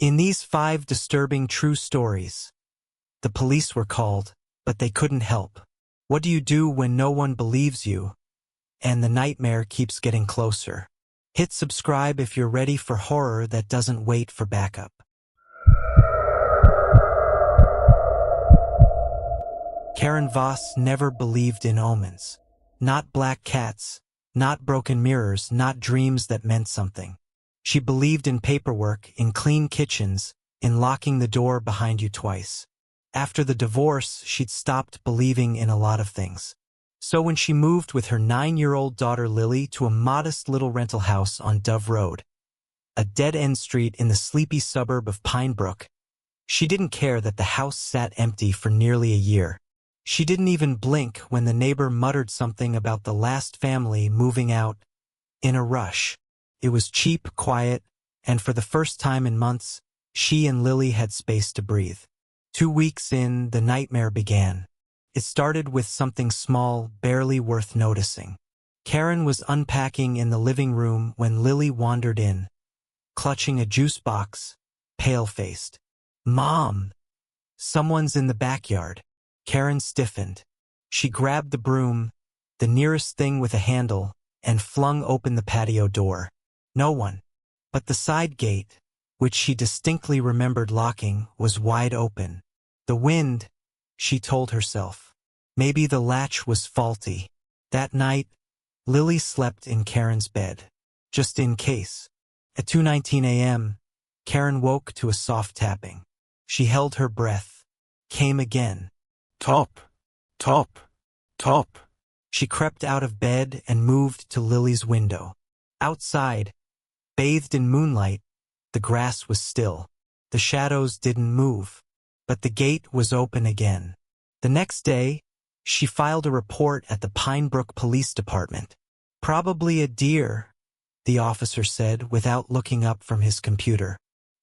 In these 5 disturbing true stories, the police were called, but they couldn't help. What do you do when no one believes you, and the nightmare keeps getting closer? Hit subscribe if you're ready for horror that doesn't wait for backup. Karen Voss never believed in omens. Not black cats, not broken mirrors, not dreams that meant something. She believed in paperwork, in clean kitchens, in locking the door behind you twice. After the divorce, she'd stopped believing in a lot of things. So when she moved with her 9-year-old daughter Lily to a modest little rental house on Dove Road, a dead-end street in the sleepy suburb of Pine Brook, she didn't care that the house sat empty for nearly a year. She didn't even blink when the neighbor muttered something about the last family moving out in a rush. It was cheap, quiet, and for the first time in months, she and Lily had space to breathe. 2 weeks in, the nightmare began. It started with something small, barely worth noticing. Karen was unpacking in the living room when Lily wandered in, clutching a juice box, pale-faced. "Mom! Someone's in the backyard." Karen stiffened. She grabbed the broom, the nearest thing with a handle, and flung open the patio door. No one. But the side gate, which she distinctly remembered locking, was wide open. The wind, she told herself. Maybe the latch was faulty. That night, Lily slept in Karen's bed, just in case. At 2:19 a.m., Karen woke to a soft tapping. She held her breath. Came again. Top, top, top. She crept out of bed and moved to Lily's window. Outside, bathed in moonlight, the grass was still. The shadows didn't move, but the gate was open again. The next day, she filed a report at the Pine Brook Police Department. "Probably a deer," the officer said without looking up from his computer.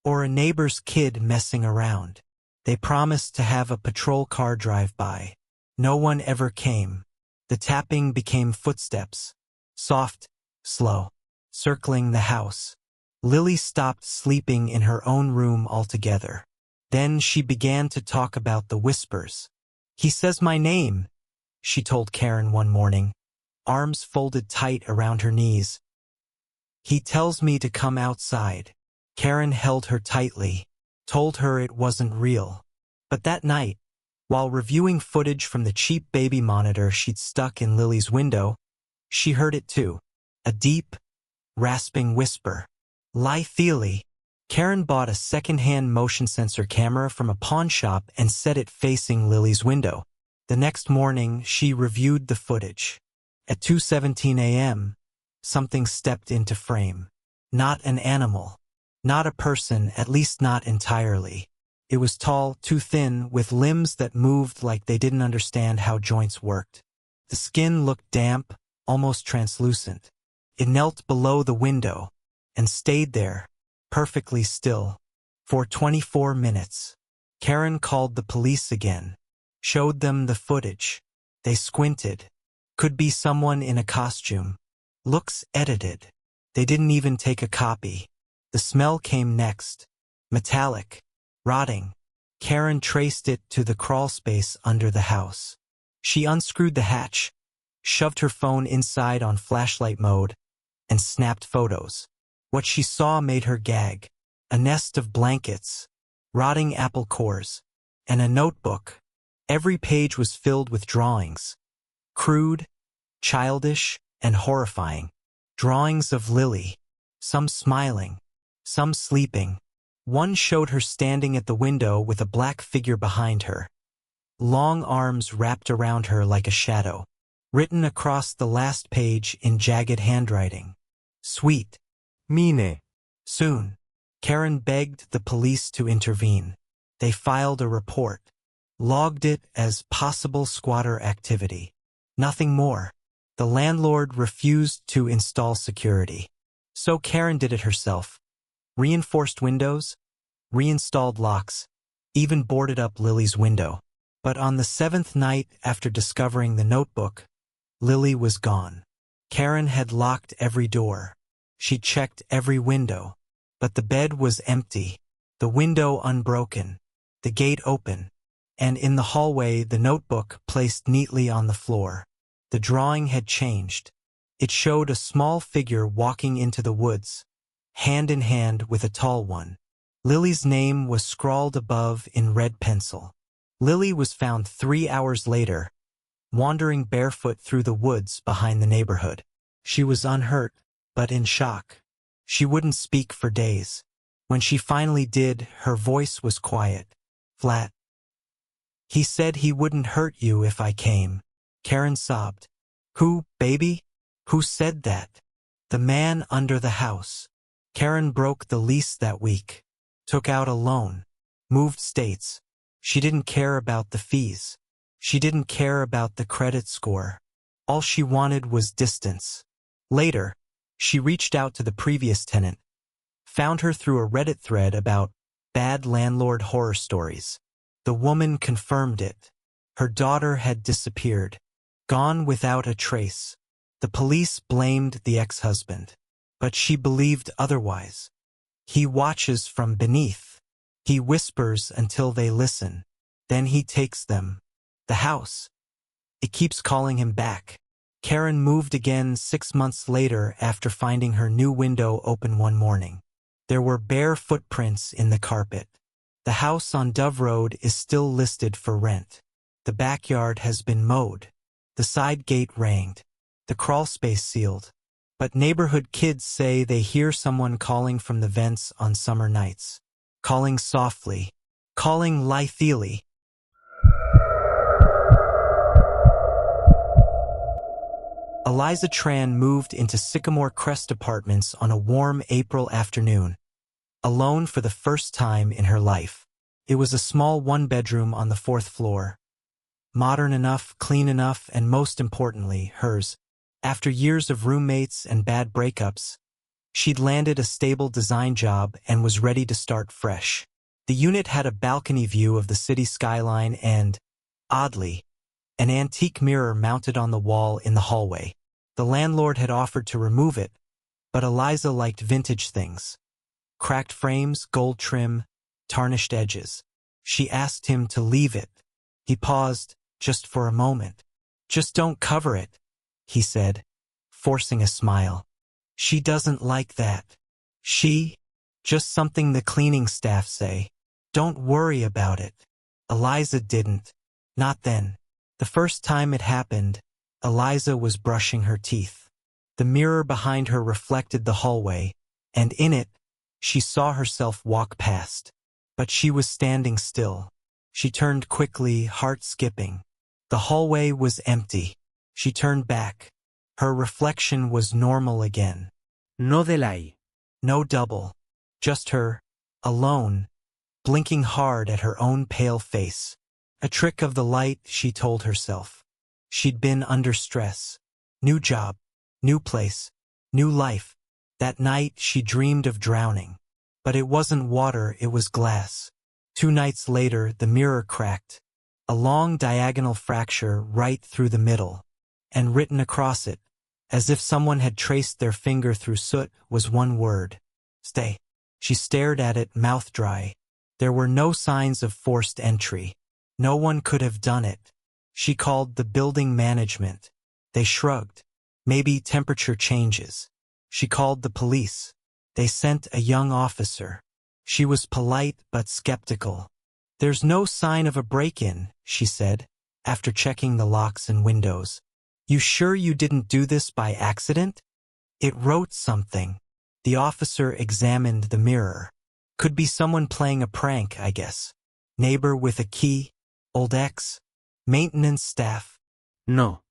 "Or a neighbor's kid messing around." They promised to have a patrol car drive by. No one ever came. The tapping became footsteps. Soft, slow, circling the house. Lily stopped sleeping in her own room altogether. Then she began to talk about the whispers. "He says my name," she told Karen one morning, arms folded tight around her knees. "He tells me to come outside." Karen held her tightly, told her it wasn't real. But that night, while reviewing footage from the cheap baby monitor she'd stuck in Lily's window, she heard it too. A deep, rasping whisper. "Lie Thiele." Karen bought a second-hand motion sensor camera from a pawn shop and set it facing Lily's window. The next morning, she reviewed the footage. At 2:17 a.m., something stepped into frame. Not an animal. Not a person, at least not entirely. It was tall, too thin, with limbs that moved like they didn't understand how joints worked. The skin looked damp, almost translucent. It knelt below the window and stayed there, perfectly still, for 24 minutes. Karen called the police again, showed them the footage. They squinted. Could be someone in a costume. Looks edited. They didn't even take a copy. The smell came next. Metallic. Rotting. Karen traced it to the crawl space under the house. She unscrewed the hatch, shoved her phone inside on flashlight mode, and snapped photos. What she saw made her gag. A nest of blankets, rotting apple cores, and a notebook. Every page was filled with drawings. Crude, childish, and horrifying. Drawings of Lily. Some smiling. Some sleeping. One showed her standing at the window with a black figure behind her. Long arms wrapped around her like a shadow. Written across the last page in jagged handwriting. Sweet. Mine. Soon. Karen begged the police to intervene. They filed a report. Logged it as possible squatter activity. Nothing more. The landlord refused to install security. So Karen did it herself. Reinforced windows, reinstalled locks, even boarded up Lily's window. But on the 7th night after discovering the notebook, Lily was gone. Karen had locked every door. She checked every window. But the bed was empty. The window unbroken, the gate open, and in the hallway the notebook placed neatly on the floor. The drawing had changed. It showed a small figure walking into the woods, hand in hand with a tall one. Lily's name was scrawled above in red pencil. Lily was found 3 hours later, wandering barefoot through the woods behind the neighborhood. She was unhurt, but in shock. She wouldn't speak for days. When she finally did, her voice was quiet, flat. "He said he wouldn't hurt you if I came," Karen sobbed. "Who, baby? Who said that?" "The man under the house." Karen broke the lease that week, took out a loan, moved states. She didn't care about the fees. She didn't care about the credit score. All she wanted was distance. Later, she reached out to the previous tenant, found her through a Reddit thread about bad landlord horror stories. The woman confirmed it. Her daughter had disappeared, gone without a trace. The police blamed the ex-husband, but she believed otherwise. He watches from beneath. He whispers until they listen. Then he takes them. The house. It keeps calling him back. Karen moved again 6 months later after finding her new window open one morning. There were bare footprints in the carpet. The house on Dove Road is still listed for rent. The backyard has been mowed. The side gate ranged. The crawl space sealed. But neighborhood kids say they hear someone calling from the vents on summer nights. Calling softly. Calling lithely. Eliza Tran moved into Sycamore Crest Apartments on a warm April afternoon, alone for the first time in her life. It was a small one-bedroom on the 4th floor. Modern enough, clean enough, and most importantly, hers. After years of roommates and bad breakups, she'd landed a stable design job and was ready to start fresh. The unit had a balcony view of the city skyline and, oddly, an antique mirror mounted on the wall in the hallway. The landlord had offered to remove it, but Eliza liked vintage things. Cracked frames, gold trim, tarnished edges. She asked him to leave it. He paused, just for a moment. "Just don't cover it," he said, forcing a smile. "She doesn't like that." "She? Just something the cleaning staff say. Don't worry about it." Eliza didn't. Not then. The first time it happened, Eliza was brushing her teeth. The mirror behind her reflected the hallway, and in it, she saw herself walk past. But she was standing still. She turned quickly, heart skipping. The hallway was empty. She turned back. Her reflection was normal again. No delay. No double. Just her, alone, blinking hard at her own pale face. A trick of the light, she told herself. She'd been under stress. New job, new place, new life. That night she dreamed of drowning. But it wasn't water, it was glass. 2 nights later, the mirror cracked. A long diagonal fracture right through the middle. And written across it, as if someone had traced their finger through soot, was one word. Stay. She stared at it, mouth dry. There were no signs of forced entry. No one could have done it. She called the building management. They shrugged. Maybe temperature changes. She called the police. They sent a young officer. She was polite but skeptical. "There's no sign of a break-in," she said, after checking the locks and windows. "You sure you didn't do this by accident?" "It wrote something." The officer examined the mirror. "Could be someone playing a prank, I guess. Neighbor with a key? Old ex? Maintenance staff?" No.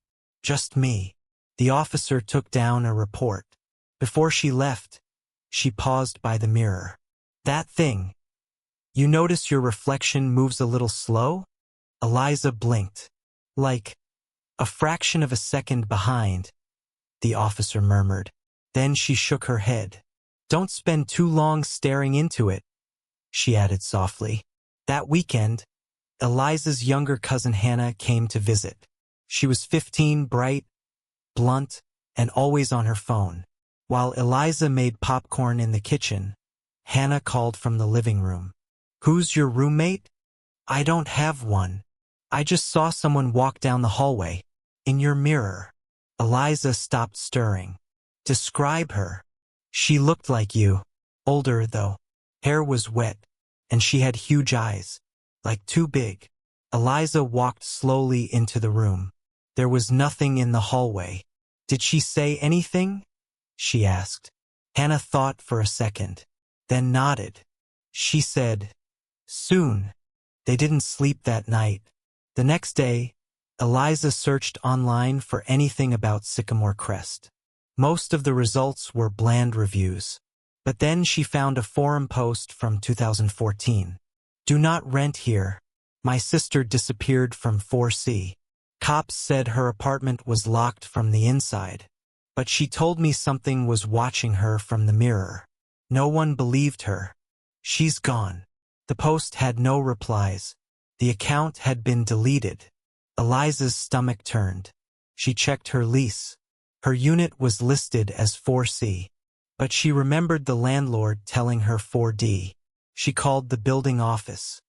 "Just me." The officer took down a report. Before she left, she paused by the mirror. "That thing. You notice your reflection moves a little slow?" Eliza blinked. "Like a fraction of a second behind," the officer murmured. Then she shook her head. "Don't spend too long staring into it," she added softly. That weekend, Eliza's younger cousin Hannah came to visit. She was 15, bright, blunt, and always on her phone. While Eliza made popcorn in the kitchen, Hannah called from the living room. Who's your roommate? I don't have one. I just saw someone walk down the hallway. In your mirror. Eliza stopped stirring. Describe her. She looked like you. Older, though. Hair was wet, and she had huge eyes. Like too big. Eliza walked slowly into the room. There was nothing in the hallway. Did she say anything? She asked. Hannah thought for a second, then nodded. She said, soon. They didn't sleep that night. The next day, Eliza searched online for anything about Sycamore Crest. Most of the results were bland reviews. But then she found a forum post from 2014. Do not rent here. My sister disappeared from 4C. Cops said her apartment was locked from the inside. But she told me something was watching her from the mirror. No one believed her. She's gone. The post had no replies. The account had been deleted. Eliza's stomach turned. She checked her lease. Her unit was listed as 4C. But she remembered the landlord telling her 4D. She called the building office.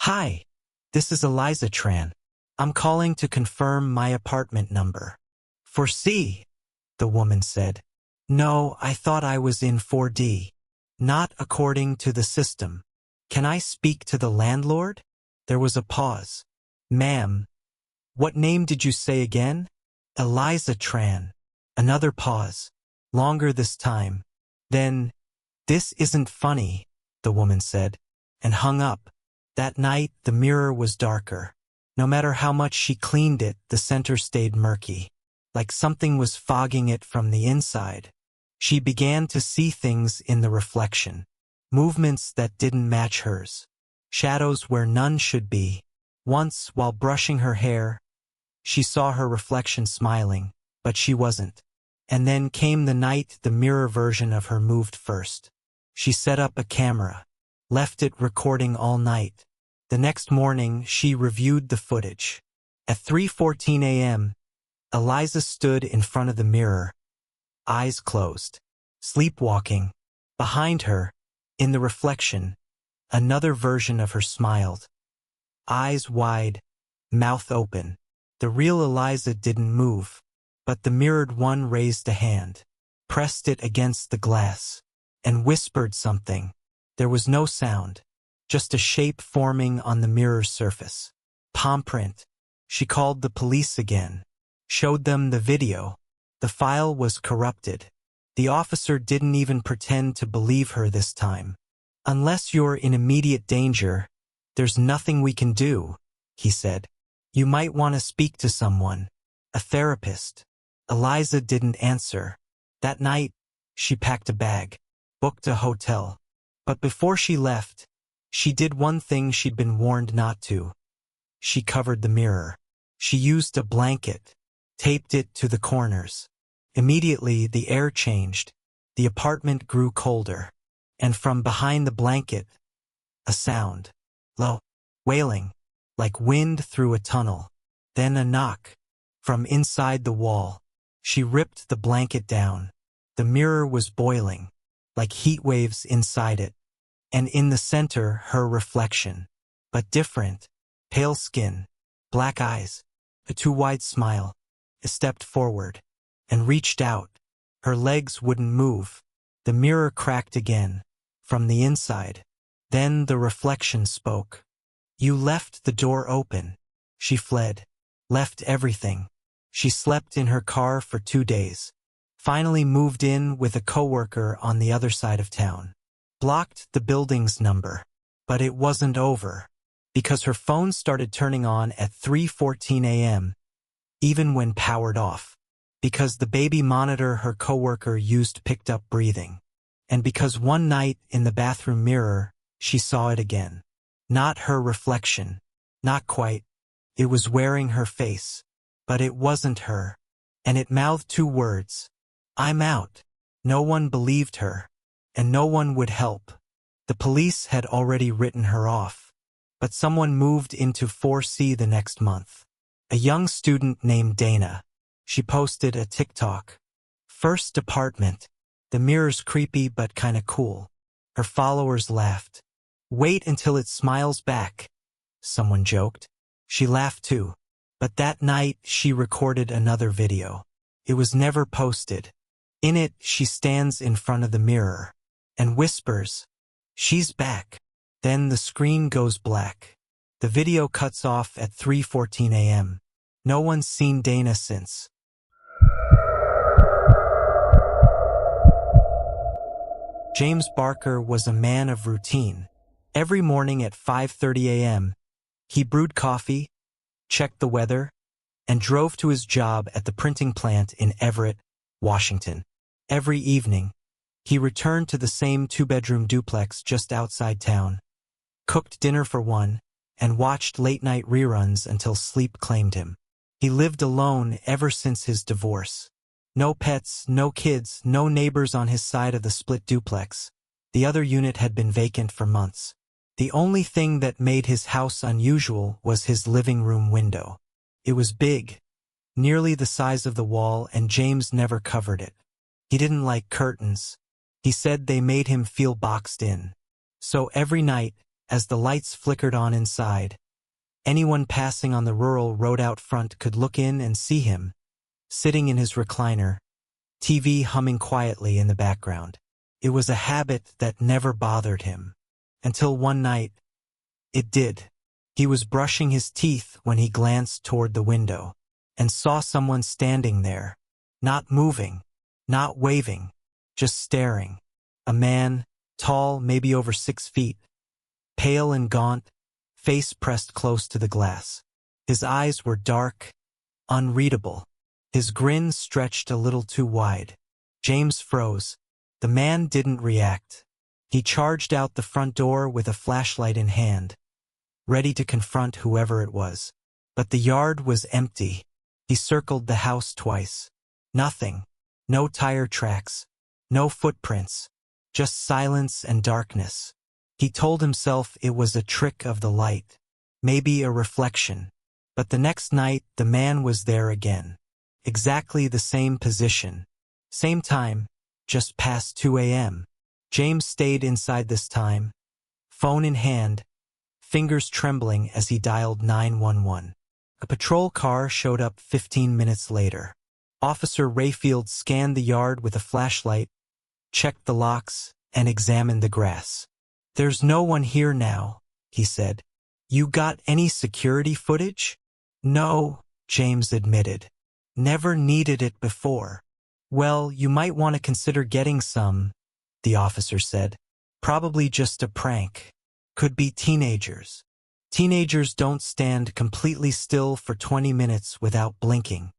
Hi, this is Eliza Tran. I'm calling to confirm my apartment number. 4C, the woman said. No, I thought I was in 4D. Not according to the system. Can I speak to the landlord? There was a pause. Ma'am. What name did you say again? Eliza Tran. Another pause. Longer this time. Then, this isn't funny, the woman said, and hung up. That night, the mirror was darker. No matter how much she cleaned it, the center stayed murky. Like something was fogging it from the inside. She began to see things in the reflection. Movements that didn't match hers. Shadows where none should be. Once, while brushing her hair, she saw her reflection smiling, but she wasn't. And then came the night the mirror version of her moved first. She set up a camera, left it recording all night. The next morning, she reviewed the footage. At 3:14 a.m., Eliza stood in front of the mirror, eyes closed, sleepwalking. Behind her, in the reflection, another version of her smiled. Eyes wide, mouth open. The real Eliza didn't move, but the mirrored one raised a hand, pressed it against the glass, and whispered something. There was no sound, just a shape forming on the mirror's surface. Palm print. She called the police again, showed them the video. The file was corrupted. The officer didn't even pretend to believe her this time. Unless you're in immediate danger, there's nothing we can do, he said. You might want to speak to someone, a therapist. Eliza didn't answer. That night, she packed a bag, booked a hotel. But before she left, she did one thing she'd been warned not to. She covered the mirror. She used a blanket, taped it to the corners. Immediately, the air changed. The apartment grew colder. And from behind the blanket, a sound. Low, wailing, like wind through a tunnel. Then a knock. From inside the wall. She ripped the blanket down. The mirror was boiling, like heat waves inside it. And in the center, her reflection. But different. Pale skin, black eyes, a too wide smile. I stepped forward and reached out. Her legs wouldn't move. The mirror cracked again, from the inside. Then the reflection spoke. You left the door open. She fled, left everything. She slept in her car for 2 days. Finally moved in with a coworker on the other side of town. Blocked the building's number. But it wasn't over. Because her phone started turning on at 3:14 a.m., even when powered off. Because the baby monitor her coworker used picked up breathing. And because one night in the bathroom mirror, she saw it again. Not her reflection. Not quite. It was wearing her face. But it wasn't her. And it mouthed 2 words. I'm out. No one believed her. And no one would help. The police had already written her off. But someone moved into 4C the next month. A young student named Dana. She posted a TikTok. First apartment. The mirror's creepy but kinda cool. Her followers laughed. Wait until it smiles back, someone joked. She laughed too. But that night, she recorded another video. It was never posted. In it, she stands in front of the mirror and whispers, "She's back." Then the screen goes black. The video cuts off at 3:14 a.m. No one's seen Dana since. James Barker was a man of routine. Every morning at 5:30 a.m., he brewed coffee, checked the weather, and drove to his job at the printing plant in Everett, Washington. Every evening, he returned to the same two-bedroom duplex just outside town, cooked dinner for one, and watched late-night reruns until sleep claimed him. He lived alone ever since his divorce. No pets, no kids, no neighbors on his side of the split duplex. The other unit had been vacant for months. The only thing that made his house unusual was his living room window. It was big, nearly the size of the wall, and James never covered it. He didn't like curtains. He said they made him feel boxed in. So every night, as the lights flickered on inside, anyone passing on the rural road out front could look in and see him, sitting in his recliner, TV humming quietly in the background. It was a habit that never bothered him. Until one night, it did. He was brushing his teeth when he glanced toward the window and saw someone standing there, not moving, not waving, just staring. A man, tall, maybe over 6 feet, pale and gaunt, face pressed close to the glass. His eyes were dark, unreadable. His grin stretched a little too wide. James froze. The man didn't react. He charged out the front door with a flashlight in hand, ready to confront whoever it was. But the yard was empty. He circled the house twice. Nothing. No tire tracks. No footprints. Just silence and darkness. He told himself it was a trick of the light. Maybe a reflection. But the next night, the man was there again. Exactly the same position. Same time, just past 2 a.m. James stayed inside this time, phone in hand, fingers trembling as he dialed 911. A patrol car showed up 15 minutes later. Officer Rayfield scanned the yard with a flashlight, checked the locks, and examined the grass. "There's no one here now," he said. "You got any security footage?" "No," James admitted. "Never needed it before." "Well, you might want to consider getting some," the officer said. "Probably just a prank. Could be teenagers." "Teenagers don't stand completely still for 20 minutes without blinking."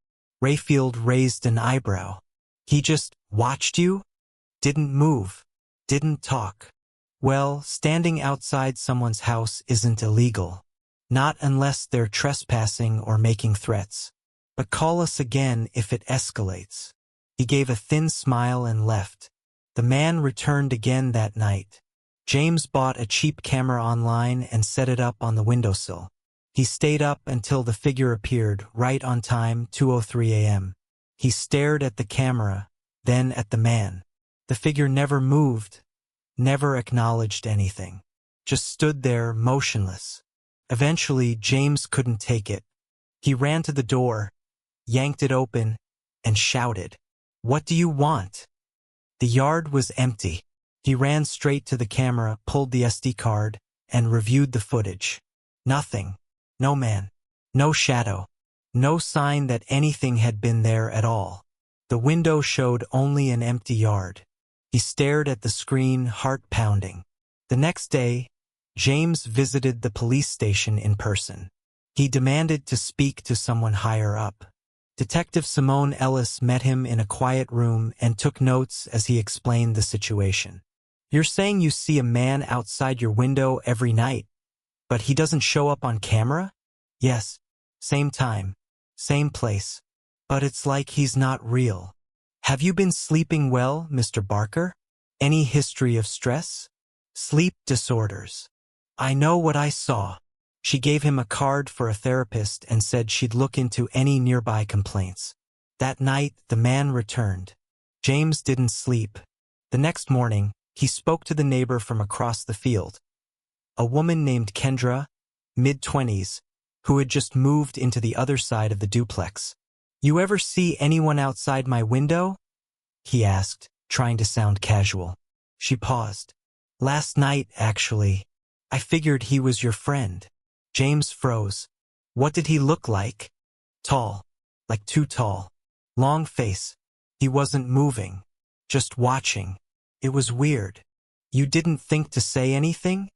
Rayfield raised an eyebrow. "He just watched you? Didn't move? Didn't talk?" "Well, standing outside someone's house isn't illegal. Not unless they're trespassing or making threats. But call us again if it escalates." He gave a thin smile and left. The man returned again that night. James bought a cheap camera online and set it up on the windowsill. He stayed up until the figure appeared, right on time, 2:03 a.m. He stared at the camera, then at the man. The figure never moved, never acknowledged anything. Just stood there, motionless. Eventually, James couldn't take it. He ran to the door, yanked it open, and shouted, "What do you want?" The yard was empty. He ran straight to the camera, pulled the SD card, and reviewed the footage. Nothing. No man. No shadow. No sign that anything had been there at all. The window showed only an empty yard. He stared at the screen, heart pounding. The next day, James visited the police station in person. He demanded to speak to someone higher up. Detective Simone Ellis met him in a quiet room and took notes as he explained the situation. "You're saying you see a man outside your window every night, but he doesn't show up on camera?" "Yes. Same time. Same place. But it's like he's not real." "Have you been sleeping well, Mr. Barker? Any history of stress?" "Sleep disorders. I know what I saw." She gave him a card for a therapist and said she'd look into any nearby complaints. That night, the man returned. James didn't sleep. The next morning, he spoke to the neighbor from across the field. A woman named Kendra, mid-20s, who had just moved into the other side of the duplex. "You ever see anyone outside my window?" he asked, trying to sound casual. She paused. "Last night, actually. I figured he was your friend." James froze. What did he look like? Tall. Like too tall. Long face. He wasn't moving. Just watching. It was weird. "You didn't think to say anything?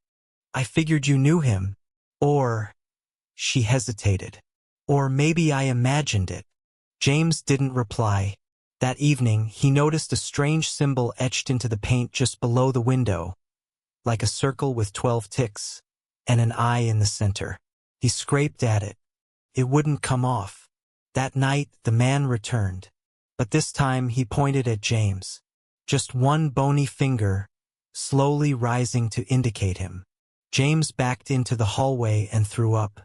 I figured you knew him. Or..." She hesitated. "Or maybe I imagined it." James didn't reply. That evening, he noticed a strange symbol etched into the paint just below the window, like a circle with 12 ticks, and an eye in the center. He scraped at it. It wouldn't come off. That night, the man returned. But this time, he pointed at James. Just one bony finger, slowly rising to indicate him. James backed into the hallway and threw up.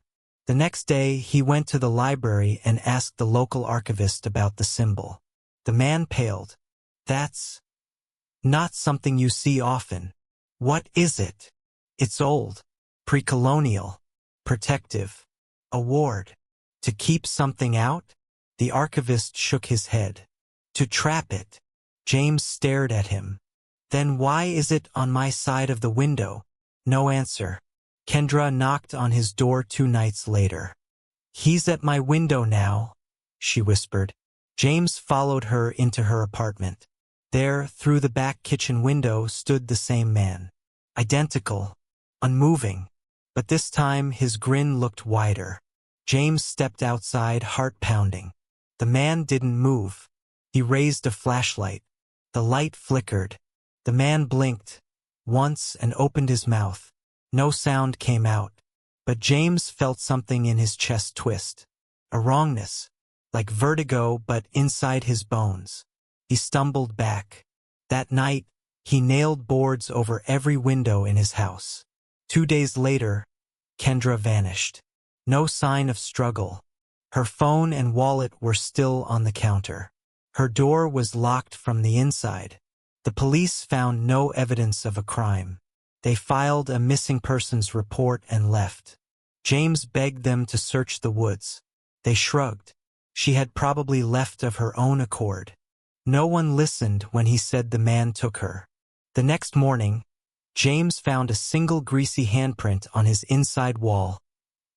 The next day, he went to the library and asked the local archivist about the symbol. The man paled. "That's not something you see often." "What is it?" "It's old. Pre-colonial. Protective. A ward. To keep something out?" The archivist shook his head. "To trap it." James stared at him. "Then why is it on my side of the window?" No answer. Kendra knocked on his door 2 nights later. "He's at my window now," she whispered. James followed her into her apartment. There, through the back kitchen window, stood the same man. Identical. Unmoving. But this time, his grin looked wider. James stepped outside, heart pounding. The man didn't move. He raised a flashlight. The light flickered. The man blinked once and opened his mouth. No sound came out. But James felt something in his chest twist. A wrongness. Like vertigo, but inside his bones. He stumbled back. That night, he nailed boards over every window in his house. 2 days later, Kendra vanished. No sign of struggle. Her phone and wallet were still on the counter. Her door was locked from the inside. The police found no evidence of a crime. They filed a missing persons report and left. James begged them to search the woods. They shrugged. She had probably left of her own accord. No one listened when he said the man took her. The next morning, James found a single greasy handprint on his inside wall,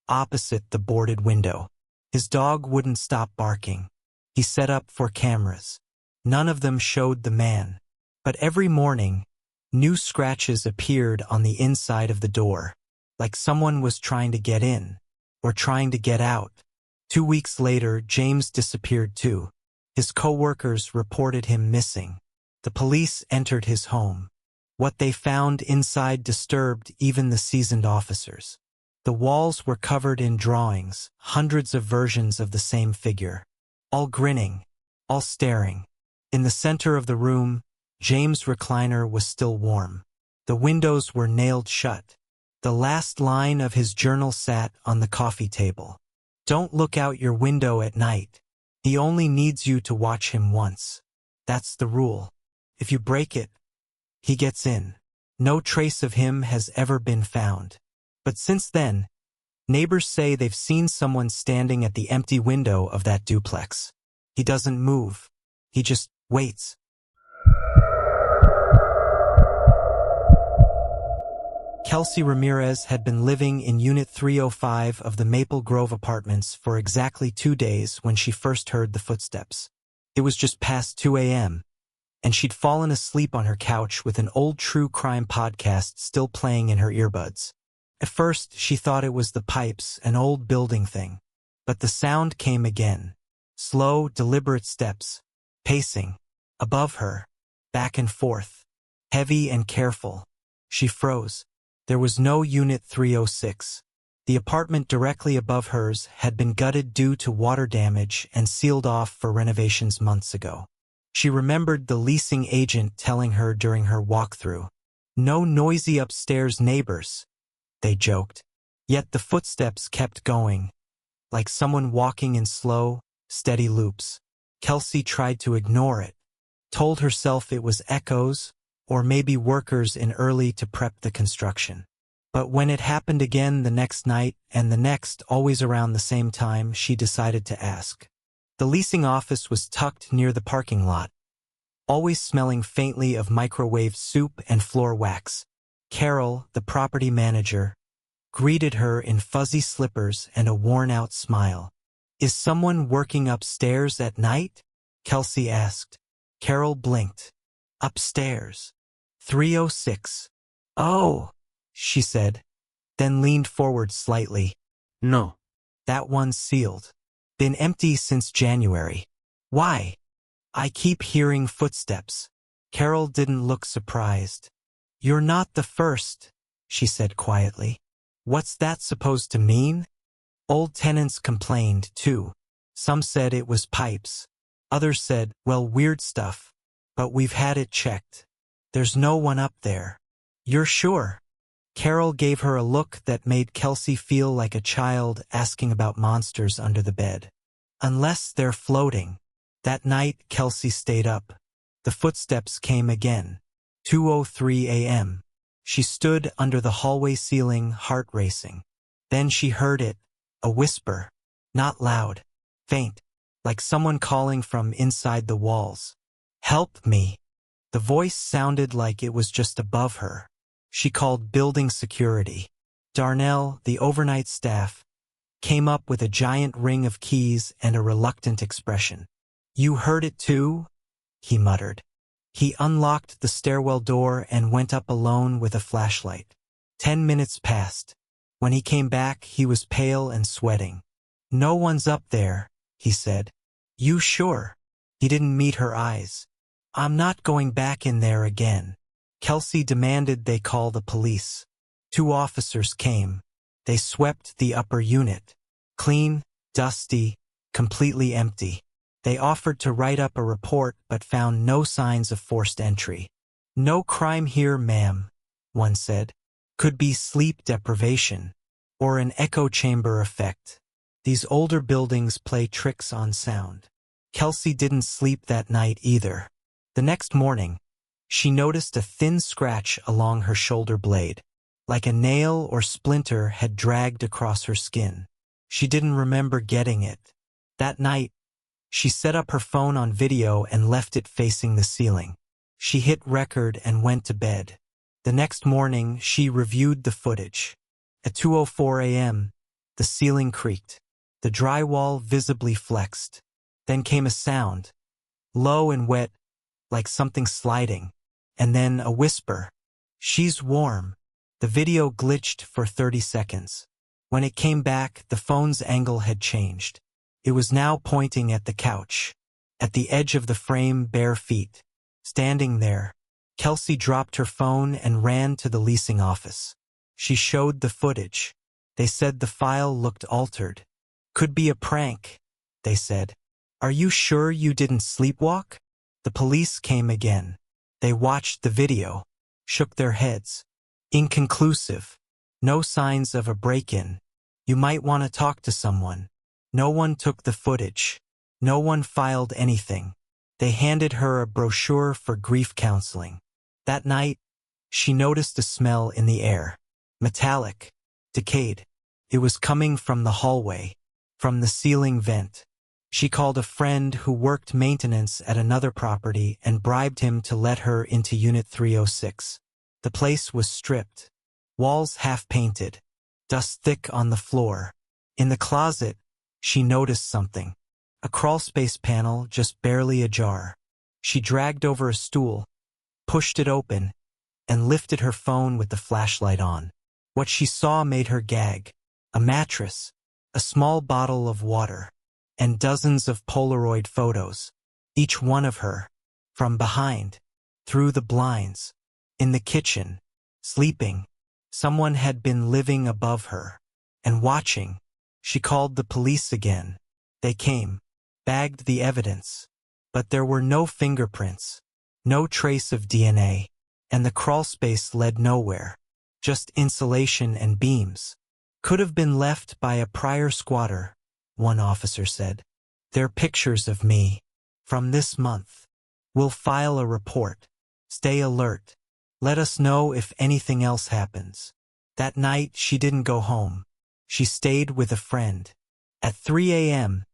opposite the boarded window. His dog wouldn't stop barking. He set up 4 cameras. None of them showed the man. But every morning, new scratches appeared on the inside of the door, like someone was trying to get in, or trying to get out. 2 weeks later, James disappeared too. His co-workers reported him missing. The police entered his home. What they found inside disturbed even the seasoned officers. The walls were covered in drawings, hundreds of versions of the same figure. All grinning, all staring. In the center of the room, James' recliner was still warm. The windows were nailed shut. The last line of his journal sat on the coffee table. "Don't look out your window at night. He only needs you to watch him once. That's the rule. If you break it, he gets in." No trace of him has ever been found. But since then, neighbors say they've seen someone standing at the empty window of that duplex. He doesn't move. He just waits. Kelsey Ramirez had been living in Unit 305 of the Maple Grove Apartments for exactly 2 days when she first heard the footsteps. It was just past 2 a.m., and she'd fallen asleep on her couch with an old true crime podcast still playing in her earbuds. At first, she thought it was the pipes, an old building thing. But the sound came again. Slow, deliberate steps, pacing, above her, back and forth, heavy and careful. She froze. There was no Unit 306. The apartment directly above hers had been gutted due to water damage and sealed off for renovations months ago. She remembered the leasing agent telling her during her walkthrough, "No noisy upstairs neighbors," they joked. Yet the footsteps kept going, like someone walking in slow, steady loops. Kelsey tried to ignore it, told herself it was echoes, or maybe workers in early to prep the construction. But when it happened again the next night and the next, always around the same time, she decided to ask. The leasing office was tucked near the parking lot, always smelling faintly of microwave soup and floor wax. Carol, the property manager, greeted her in fuzzy slippers and a worn-out smile. "Is someone working upstairs at night?" Kelsey asked. Carol blinked. "Upstairs. 306. Oh," she said, then leaned forward slightly. No. "That one's sealed. Been empty since January." "Why?" "I keep hearing footsteps." Carol didn't look surprised. "You're not the first," she said quietly. "What's that supposed to mean?" Old tenants complained, too. Some said it was pipes. Others said, well, weird stuff. But we've had it checked. There's no one up there. "You're sure?" Carol gave her a look that made Kelsey feel like a child asking about monsters under the bed. "Unless they're floating." That night, Kelsey stayed up. The footsteps came again. 2:03 a.m. She stood under the hallway ceiling, heart racing. Then she heard it, a whisper. Not loud. Faint. Like someone calling from inside the walls. "Help me." The voice sounded like it was just above her. She called building security. Darnell, the overnight staff, came up with a giant ring of keys and a reluctant expression. "You heard it too?" he muttered. He unlocked the stairwell door and went up alone with a flashlight. 10 minutes passed. When he came back, he was pale and sweating. "No one's up there," he said. "You sure?" He didn't meet her eyes. "I'm not going back in there again." Kelsey demanded they call the police. 2 officers came. They swept the upper unit. Clean, dusty, completely empty. They offered to write up a report but found no signs of forced entry. "No crime here, ma'am," one said. "Could be sleep deprivation. Or an echo chamber effect. These older buildings play tricks on sound." Kelsey didn't sleep that night either. The next morning, she noticed a thin scratch along her shoulder blade, like a nail or splinter had dragged across her skin. She didn't remember getting it. That night, she set up her phone on video and left it facing the ceiling. She hit record and went to bed. The next morning, she reviewed the footage. At 2:04 a.m., the ceiling creaked. The drywall visibly flexed. Then came a sound, low and wet, like something sliding, and then a whisper. "She's warm." The video glitched for 30 seconds. When it came back, the phone's angle had changed. It was now pointing at the couch. At the edge of the frame, bare feet. Standing there, Kelsey dropped her phone and ran to the leasing office. She showed the footage. They said the file looked altered. "Could be a prank," they said. "Are you sure you didn't sleepwalk?" The police came again. They watched the video, shook their heads. "Inconclusive. No signs of a break-in. You might want to talk to someone." No one took the footage. No one filed anything. They handed her a brochure for grief counseling. That night, she noticed a smell in the air. Metallic. Decayed. It was coming from the hallway. From the ceiling vent. She called a friend who worked maintenance at another property and bribed him to let her into Unit 306. The place was stripped. Walls half-painted. Dust thick on the floor. In the closet, she noticed something. A crawlspace panel just barely ajar. She dragged over a stool, pushed it open, and lifted her phone with the flashlight on. What she saw made her gag. A mattress, a small bottle of water, and dozens of Polaroid photos. Each one of her. From behind. Through the blinds. In the kitchen. Sleeping. Someone had been living above her. And watching. She called the police again. They came. Bagged the evidence. But there were no fingerprints. No trace of DNA. And the crawlspace led nowhere. Just insulation and beams. Could have been left by a prior squatter, one officer said. "They're pictures of me. From this month. We'll file a report. Stay alert. Let us know if anything else happens." That night, she didn't go home. She stayed with a friend. At 3 a.m.,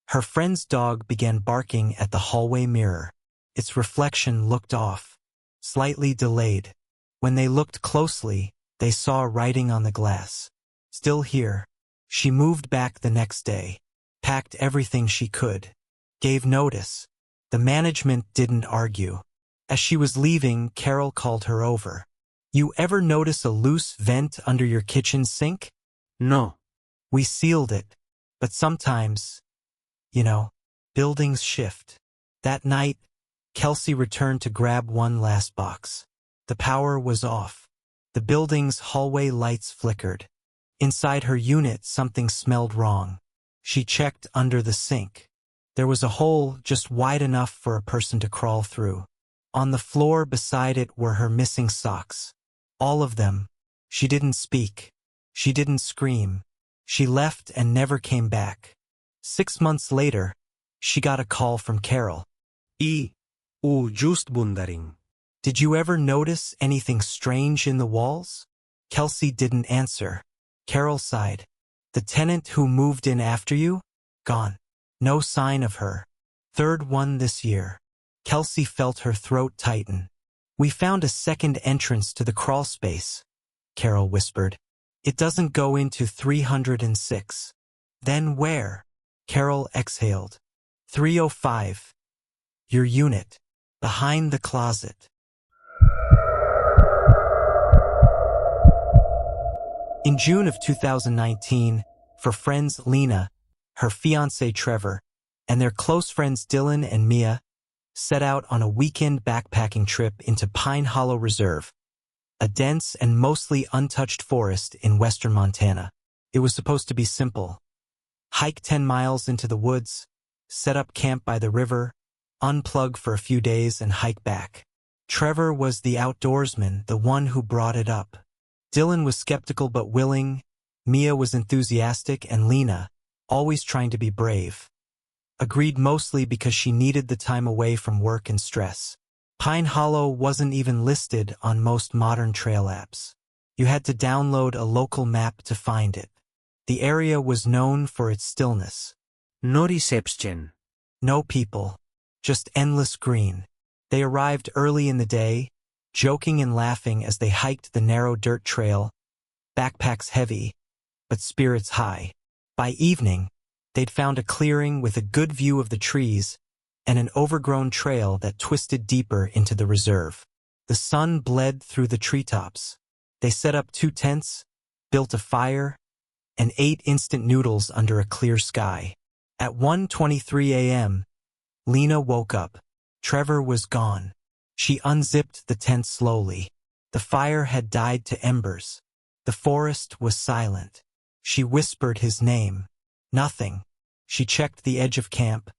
her friend's dog began barking at the hallway mirror. Its reflection looked off, slightly delayed. When they looked closely, they saw writing on the glass. Still here. She moved back the next day, packed everything she could, gave notice. The management didn't argue. As she was leaving, Carol called her over. You ever notice a loose vent under your kitchen sink? No. We sealed it. But sometimes, buildings shift. That night, Kelsey returned to grab one last box. The power was off. The building's hallway lights flickered. Inside her unit, something smelled wrong. She checked under the sink. There was a hole just wide enough for a person to crawl through. On the floor beside it were her missing socks. All of them. She didn't speak. She didn't scream. She left and never came back. 6 months later, she got a call from Carol. Just wondering. Did you ever notice anything strange in the walls? Kelsey didn't answer. Carol sighed. The tenant who moved in after you? Gone. No sign of her. Third one this year. Kelsey felt her throat tighten. We found a second entrance to the crawl space, Carol whispered. It doesn't go into 306. Then where? Carol exhaled. 305. Your unit. Behind the closet. In June of 2019, for friends Lena, her fiancé Trevor, and their close friends Dylan and Mia, set out on a weekend backpacking trip into Pine Hollow Reserve, a dense and mostly untouched forest in western Montana. It was supposed to be simple. Hike 10 miles into the woods, set up camp by the river, unplug for a few days and hike back. Trevor was the outdoorsman, the one who brought it up. Dylan was skeptical but willing, Mia was enthusiastic, and Lena, always trying to be brave, agreed mostly because she needed the time away from work and stress. Pine Hollow wasn't even listed on most modern trail apps. You had to download a local map to find it. The area was known for its stillness. No reception. No people. Just endless green. They arrived early in the day, joking and laughing as they hiked the narrow dirt trail, backpacks heavy, but spirits high. By evening, they'd found a clearing with a good view of the trees and an overgrown trail that twisted deeper into the reserve. The sun bled through the treetops. They set up 2 tents, built a fire, and ate instant noodles under a clear sky. At 1:23 a.m., Lena woke up. Trevor was gone. She unzipped the tent slowly. The fire had died to embers. The forest was silent. She whispered his name. Nothing. She checked the edge of camp,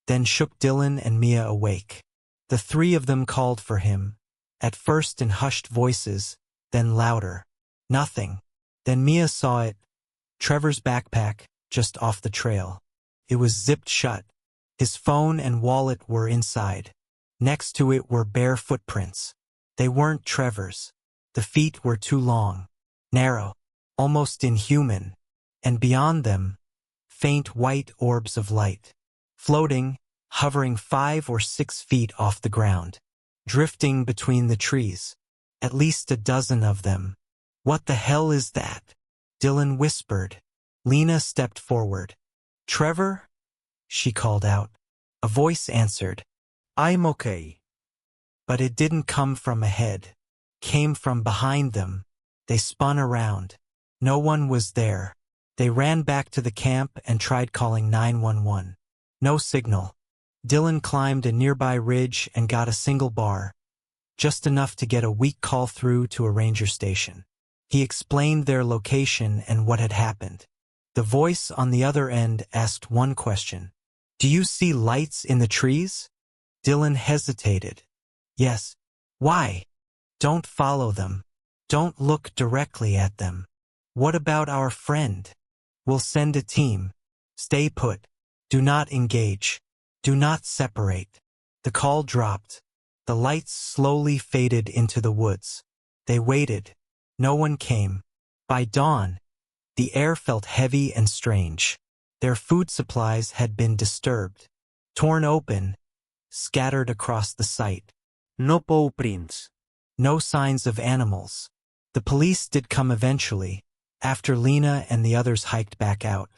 then shook Dylan and Mia awake. The 3 of them called for him, at first in hushed voices, then louder. Nothing. Then Mia saw it. Trevor's backpack, just off the trail. It was zipped shut. His phone and wallet were inside. Next to it were bare footprints. They weren't Trevor's. The feet were too long, narrow, almost inhuman, and beyond them, faint white orbs of light, floating, hovering 5 or 6 feet off the ground, drifting between the trees. At least a dozen of them. What the hell is that? Dylan whispered. Lena stepped forward. Trevor? She called out. A voice answered. I'm okay. But it didn't come from ahead. Came from behind them. They spun around. No one was there. They ran back to the camp and tried calling 911. No signal. Dylan climbed a nearby ridge and got a single bar, just enough to get a weak call through to a ranger station. He explained their location and what had happened. The voice on the other end asked one question. Do you see lights in the trees? Dylan hesitated. Yes. Why? Don't follow them. Don't look directly at them. What about our friend? We'll send a team. Stay put. Do not engage. Do not separate. The call dropped. The lights slowly faded into the woods. They waited. No one came. By dawn, the air felt heavy and strange. Their food supplies had been disturbed, torn open, scattered across the site. No paw-prints. No signs of animals. The police did come eventually, after Lena and the others hiked back out.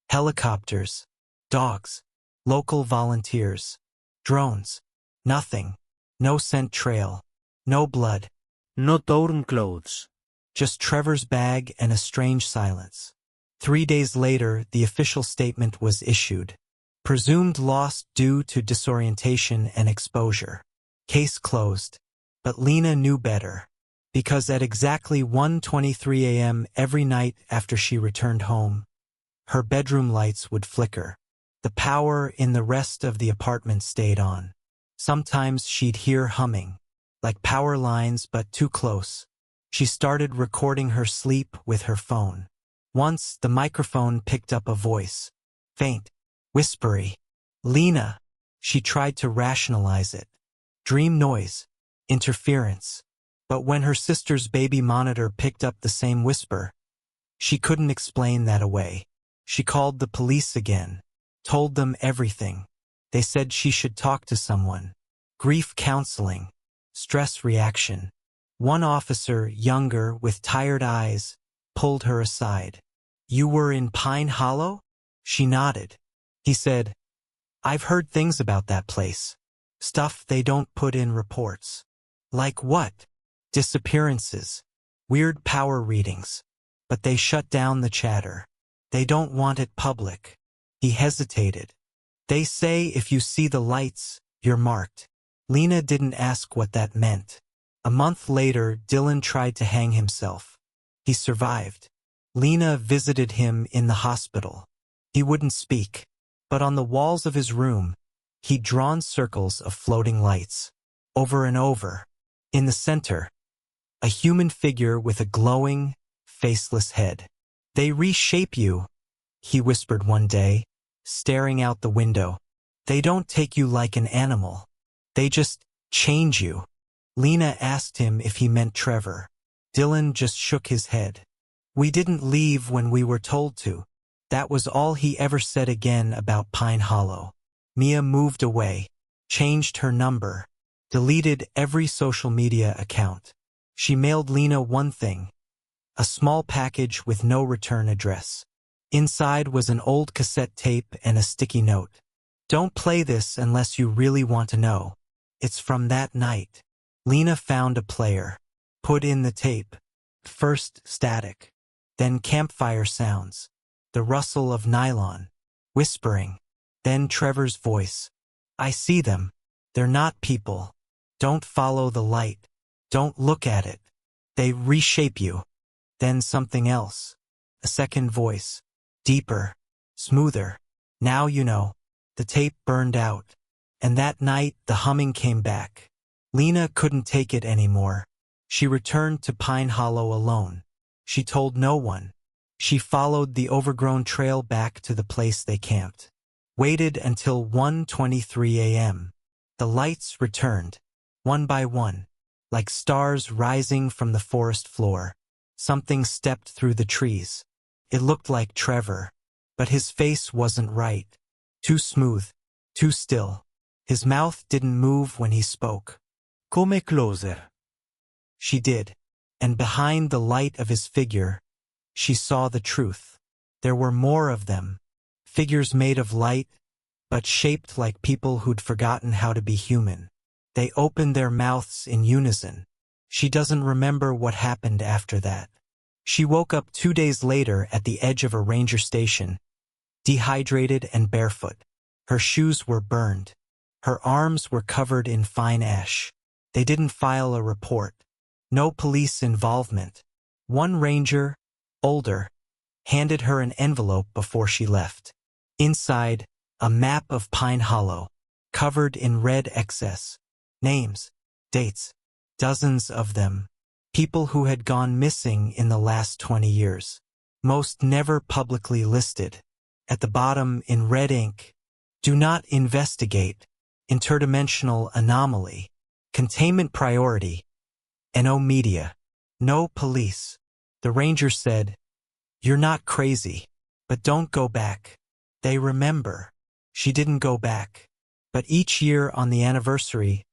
Helicopters, dogs, local volunteers, drones. Nothing. No scent trail. No blood. No torn clothes. Just Trevor's bag and a strange silence. 3 days later, the official statement was issued. Presumed lost due to disorientation and exposure. Case closed. But Lena knew better. Because at exactly 1:23 a.m. every night after she returned home, her bedroom lights would flicker. The power in the rest of the apartment stayed on. Sometimes she'd hear humming, like power lines but too close. She started recording her sleep with her phone. Once, the microphone picked up a voice. Faint, whispery. Lena. She tried to rationalize it. Dream noise. Interference. But when her sister's baby monitor picked up the same whisper, she couldn't explain that away. She called the police again. Told them everything. They said she should talk to someone. Grief counseling. Stress reaction. One officer, younger, with tired eyes, pulled her aside. You were in Pine Hollow? She nodded. He said, I've heard things about that place. Stuff they don't put in reports. Like what? Disappearances. Weird power readings. But they shut down the chatter. They don't want it public. He hesitated. They say if you see the lights, you're marked. Lena didn't ask what that meant. A month later, Dylan tried to hang himself. He survived. Lena visited him in the hospital. He wouldn't speak, but on the walls of his room, he'd drawn circles of floating lights. Over and over. In the center, a human figure with a glowing, faceless head. They reshape you, he whispered one day, staring out the window. They don't take you like an animal. They just change you. Lena asked him if he meant Trevor. Dylan just shook his head. We didn't leave when we were told to. That was all he ever said again about Pine Hollow. Mia moved away, changed her number, deleted every social media account. She mailed Lena one thing, a small package with no return address. Inside was an old cassette tape and a sticky note. Don't play this unless you really want to know. It's from that night. Lena found a player, put in the tape. First static, then campfire sounds, the rustle of nylon, whispering, then Trevor's voice. I see them. They're not people. Don't follow the light. Don't look at it. They reshape you. Then something else. A second voice. Deeper. Smoother. Now you know. The tape burned out. And that night the humming came back. Lena couldn't take it anymore. She returned to Pine Hollow alone. She told no one. She followed the overgrown trail back to the place they camped. Waited until 1:23 a.m. The lights returned, one by one, like stars rising from the forest floor. Something stepped through the trees. It looked like Trevor, but his face wasn't right. Too smooth, too still. His mouth didn't move when he spoke. Come closer. She did, and behind the light of his figure, she saw the truth. There were more of them, figures made of light, but shaped like people who'd forgotten how to be human. They opened their mouths in unison. She doesn't remember what happened after that. She woke up 2 days later at the edge of a ranger station, dehydrated and barefoot. Her shoes were burned. Her arms were covered in fine ash. They didn't file a report. No police involvement. One ranger, older, handed her an envelope before she left. Inside, a map of Pine Hollow, covered in red excess. Names, dates, dozens of them. People who had gone missing in the last 20 years. Most never publicly listed. At the bottom, in red ink, do not investigate. Interdimensional anomaly. Containment priority. No media. No police. The ranger said, "You're not crazy, but don't go back." They remember. She didn't go back. But each year on the anniversary,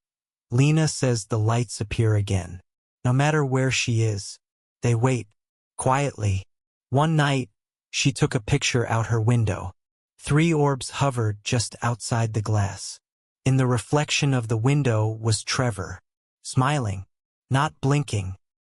Lena says the lights appear again. No matter where she is, they wait, quietly. One night, she took a picture out her window. 3 orbs hovered just outside the glass. In the reflection of the window was Trevor, smiling, not blinking,